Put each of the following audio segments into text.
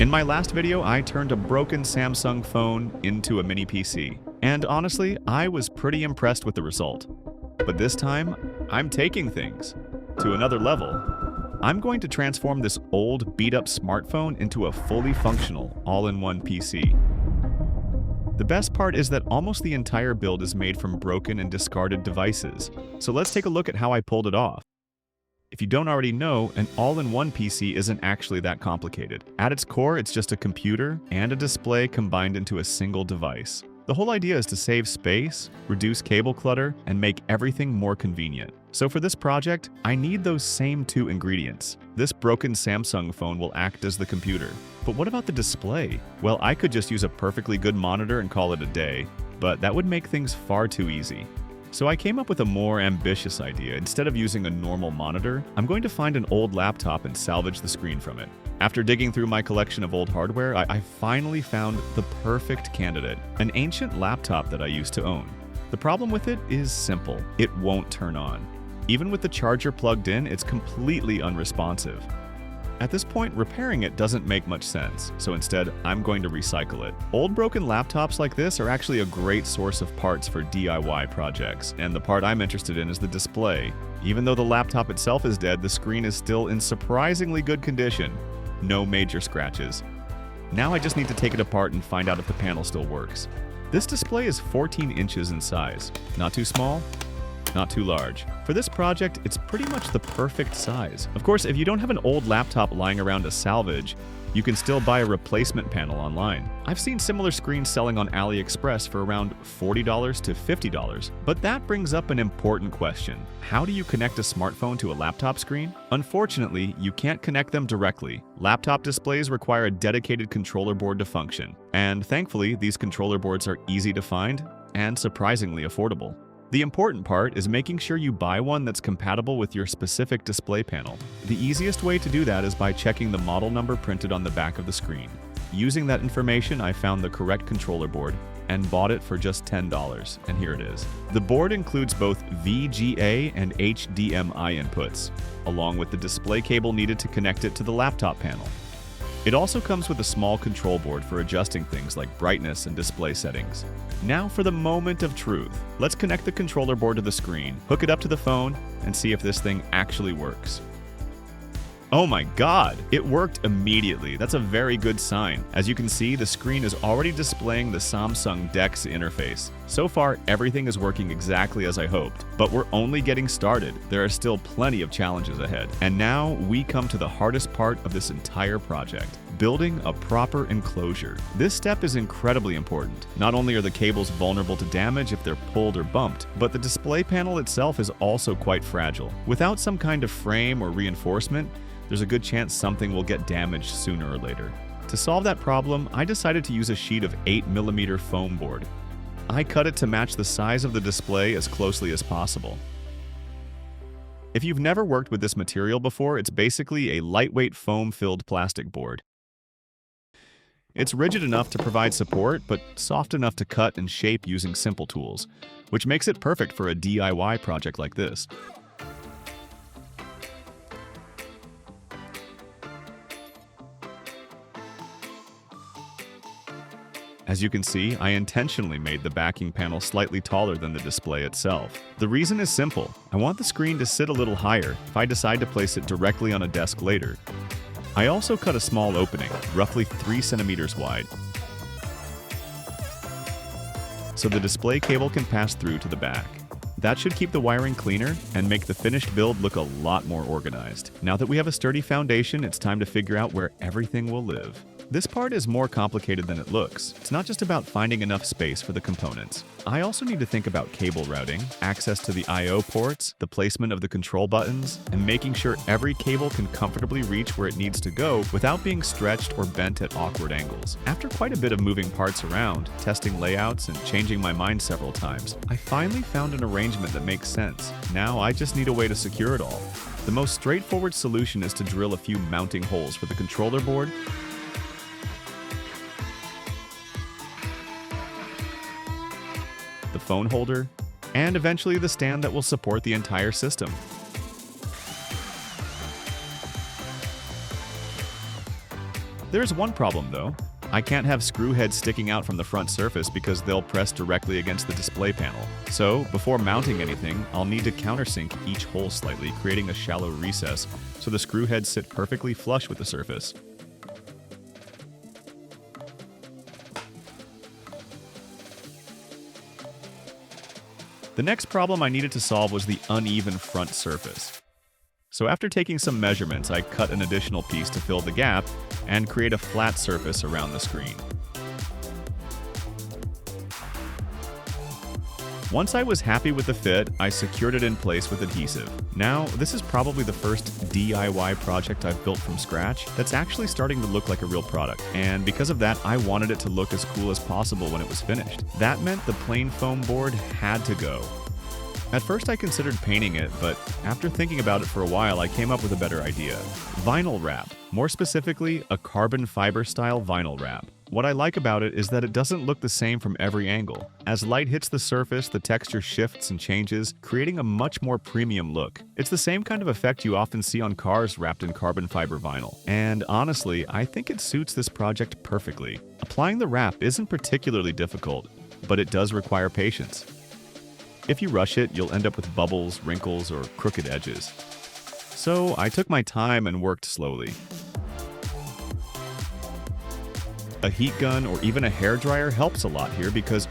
In my last video, I turned a broken Samsung phone into a mini PC. And honestly, I was pretty impressed with the result. But this time, I'm taking things to another level. I'm going to transform this old, beat-up smartphone into a fully functional, all-in-one PC. The best part is that almost the entire build is made from broken and discarded devices. So let's take a look at how I pulled it off. If you don't already know, an all-in-one PC isn't actually that complicated. At its core, it's just a computer and a display combined into a single device. The whole idea is to save space, reduce cable clutter, and make everything more convenient. So for this project, I need those same two ingredients. This broken Samsung phone will act as the computer. But what about the display? Well, I could just use a perfectly good monitor and call it a day, but that would make things far too easy. So I came up with a more ambitious idea. Instead of using a normal monitor, I'm going to find an old laptop and salvage the screen from it. After digging through my collection of old hardware, I finally found the perfect candidate, an ancient laptop that I used to own. The problem with it is simple. It won't turn on. Even with the charger plugged in, it's completely unresponsive. At this point, repairing it doesn't make much sense, so instead, I'm going to recycle it. Old broken laptops like this are actually a great source of parts for DIY projects, and the part I'm interested in is the display. Even though the laptop itself is dead, the screen is still in surprisingly good condition. No major scratches. Now I just need to take it apart and find out if the panel still works. This display is 14 inches in size. Not too small, not too large. For this project, it's pretty much the perfect size. Of course, if you don't have an old laptop lying around to salvage, you can still buy a replacement panel online. I've seen similar screens selling on AliExpress for around $40 to $50. But that brings up an important question. How do you connect a smartphone to a laptop screen? Unfortunately, you can't connect them directly. Laptop displays require a dedicated controller board to function. And thankfully, these controller boards are easy to find and surprisingly affordable. The important part is making sure you buy one that's compatible with your specific display panel. The easiest way to do that is by checking the model number printed on the back of the screen. Using that information, I found the correct controller board and bought it for just $10, and here it is. The board includes both VGA and HDMI inputs, along with the display cable needed to connect it to the laptop panel. It also comes with a small control board for adjusting things like brightness and display settings. Now for the moment of truth. Let's connect the controller board to the screen, hook it up to the phone, and see if this thing actually works. Oh my god, it worked immediately. That's a very good sign. As you can see, the screen is already displaying the Samsung DeX interface. So far, everything is working exactly as I hoped. But we're only getting started. There are still plenty of challenges ahead. And now we come to the hardest part of this entire project. Building a proper enclosure. This step is incredibly important. Not only are the cables vulnerable to damage if they're pulled or bumped, but the display panel itself is also quite fragile. Without some kind of frame or reinforcement, there's a good chance something will get damaged sooner or later. To solve that problem, I decided to use a sheet of 8mm foam board. I cut it to match the size of the display as closely as possible. If you've never worked with this material before, it's basically a lightweight foam-filled plastic board. It's rigid enough to provide support, but soft enough to cut and shape using simple tools, which makes it perfect for a DIY project like this. As you can see, I intentionally made the backing panel slightly taller than the display itself. The reason is simple. I want the screen to sit a little higher if I decide to place it directly on a desk later. I also cut a small opening, roughly 3 centimeters wide, so the display cable can pass through to the back. That should keep the wiring cleaner and make the finished build look a lot more organized. Now that we have a sturdy foundation, it's time to figure out where everything will live. This part is more complicated than it looks. It's not just about finding enough space for the components. I also need to think about cable routing, access to the I/O ports, the placement of the control buttons, and making sure every cable can comfortably reach where it needs to go without being stretched or bent at awkward angles. After quite a bit of moving parts around, testing layouts, and changing my mind several times, I finally found an arrangement that makes sense. Now I just need a way to secure it all. The most straightforward solution is to drill a few mounting holes for the controller board, the phone holder, and eventually the stand that will support the entire system. There's one problem though. I can't have screw heads sticking out from the front surface because they'll press directly against the display panel. So, before mounting anything, I'll need to countersink each hole slightly, creating a shallow recess so the screw heads sit perfectly flush with the surface. The next problem I needed to solve was the uneven front surface. So after taking some measurements, I cut an additional piece to fill the gap and create a flat surface around the screen. Once I was happy with the fit, I secured it in place with adhesive. Now, this is probably the first DIY project I've built from scratch that's actually starting to look like a real product. And because of that, I wanted it to look as cool as possible when it was finished. That meant the plain foam board had to go. At first I considered painting it, but after thinking about it for a while, I came up with a better idea. Vinyl wrap. More specifically, a carbon fiber style vinyl wrap. What I like about it is that it doesn't look the same from every angle. As light hits the surface, the texture shifts and changes, creating a much more premium look. It's the same kind of effect you often see on cars wrapped in carbon fiber vinyl. And honestly, I think it suits this project perfectly. Applying the wrap isn't particularly difficult, but it does require patience. If you rush it, you'll end up with bubbles, wrinkles, or crooked edges. So I took my time and worked slowly. A heat gun or even a hairdryer helps a lot here because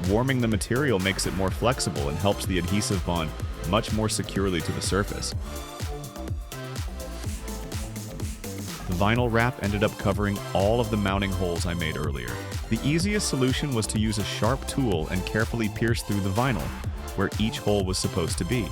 warming the material makes it more flexible and helps the adhesive bond much more securely to the surface. The vinyl wrap ended up covering all of the mounting holes I made earlier. The easiest solution was to use a sharp tool and carefully pierce through the vinyl, where each hole was supposed to be.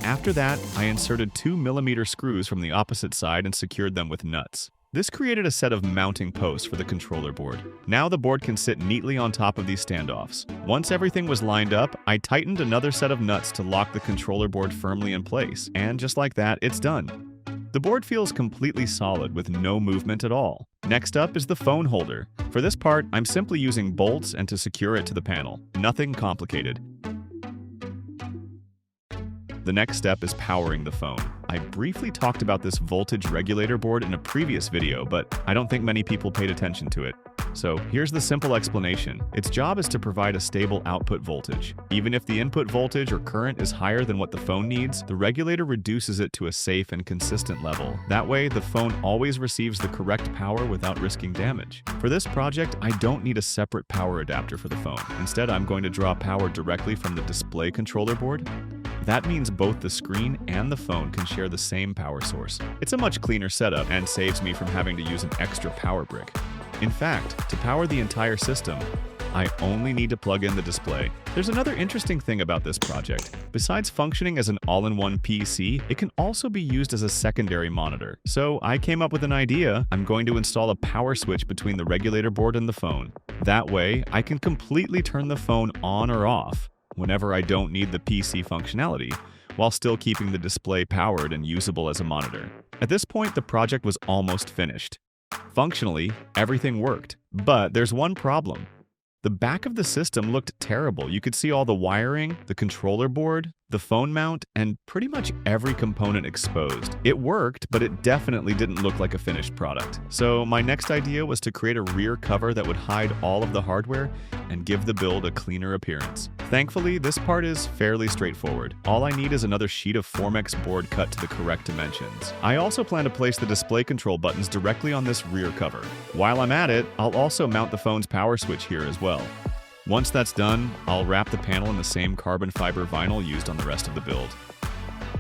After that, I inserted 2mm screws from the opposite side and secured them with nuts. This created a set of mounting posts for the controller board. Now the board can sit neatly on top of these standoffs. Once everything was lined up, I tightened another set of nuts to lock the controller board firmly in place, and just like that, it's done. The board feels completely solid with no movement at all. Next up is the phone holder. For this part, I'm simply using bolts and to secure it to the panel. Nothing complicated. The next step is powering the phone. I briefly talked about this voltage regulator board in a previous video, but I don't think many people paid attention to it. So here's the simple explanation. Its job is to provide a stable output voltage. Even if the input voltage or current is higher than what the phone needs, the regulator reduces it to a safe and consistent level. That way, the phone always receives the correct power without risking damage. For this project, I don't need a separate power adapter for the phone. Instead, I'm going to draw power directly from the display controller board. That means both the screen and the phone can share the same power source. It's a much cleaner setup and saves me from having to use an extra power brick. In fact, to power the entire system, I only need to plug in the display. There's another interesting thing about this project. Besides functioning as an all-in-one PC, it can also be used as a secondary monitor. So I came up with an idea. I'm going to install a power switch between the regulator board and the phone. That way, I can completely turn the phone on or off whenever I don't need the PC functionality, while still keeping the display powered and usable as a monitor. At this point, the project was almost finished. Functionally, everything worked, but there's one problem. The back of the system looked terrible. You could see all the wiring, the controller board, the phone mount, and pretty much every component exposed. It worked, but it definitely didn't look like a finished product. So my next idea was to create a rear cover that would hide all of the hardware and give the build a cleaner appearance. Thankfully, this part is fairly straightforward. All I need is another sheet of Formex board cut to the correct dimensions. I also plan to place the display control buttons directly on this rear cover. While I'm at it, I'll also mount the phone's power switch here as well. Once that's done, I'll wrap the panel in the same carbon fiber vinyl used on the rest of the build.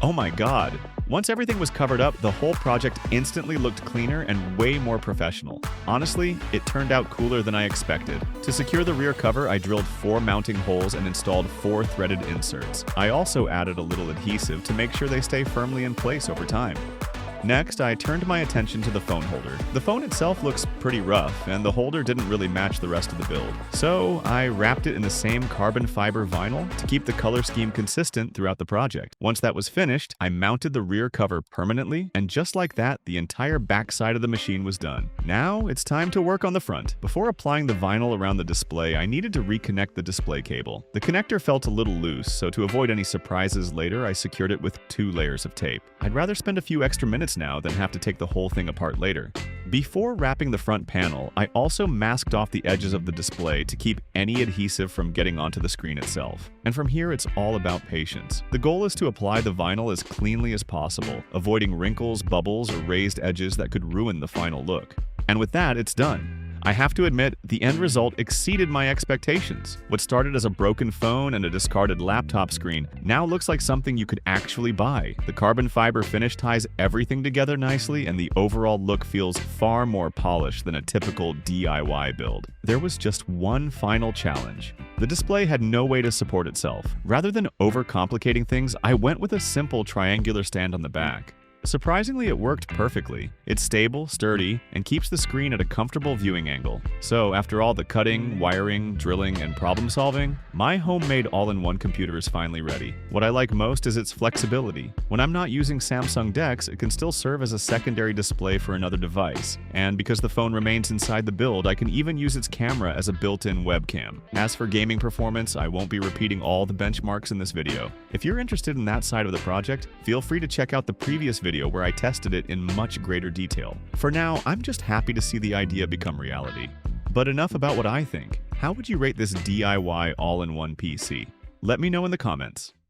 Oh my god! Once everything was covered up, the whole project instantly looked cleaner and way more professional. Honestly, it turned out cooler than I expected. To secure the rear cover, I drilled 4 mounting holes and installed 4 threaded inserts. I also added a little adhesive to make sure they stay firmly in place over time. Next, I turned my attention to the phone holder. The phone itself looks pretty rough, and the holder didn't really match the rest of the build. So I wrapped it in the same carbon fiber vinyl to keep the color scheme consistent throughout the project. Once that was finished, I mounted the rear cover permanently, and just like that, the entire back side of the machine was done. Now it's time to work on the front. Before applying the vinyl around the display, I needed to reconnect the display cable. The connector felt a little loose, so to avoid any surprises later, I secured it with 2 layers of tape. I'd rather spend a few extra minutes now than have to take the whole thing apart later. Before wrapping the front panel, I also masked off the edges of the display to keep any adhesive from getting onto the screen itself. And from here, it's all about patience. The goal is to apply the vinyl as cleanly as possible, avoiding wrinkles, bubbles, or raised edges that could ruin the final look. And with that, it's done. I have to admit, the end result exceeded my expectations. What started as a broken phone and a discarded laptop screen now looks like something you could actually buy. The carbon fiber finish ties everything together nicely, and the overall look feels far more polished than a typical DIY build. There was just one final challenge. The display had no way to support itself. Rather than overcomplicating things, I went with a simple triangular stand on the back. Surprisingly, it worked perfectly. It's stable, sturdy, and keeps the screen at a comfortable viewing angle. So after all the cutting, wiring, drilling, and problem solving, my homemade all-in-one computer is finally ready. What I like most is its flexibility. When I'm not using Samsung DeX, it can still serve as a secondary display for another device. And because the phone remains inside the build, I can even use its camera as a built-in webcam. As for gaming performance, I won't be repeating all the benchmarks in this video. If you're interested in that side of the project, feel free to check out the previous video where I tested it in much greater detail. For now, I'm just happy to see the idea become reality. But enough about what I think. How would you rate this DIY all-in-one PC? Let me know in the comments.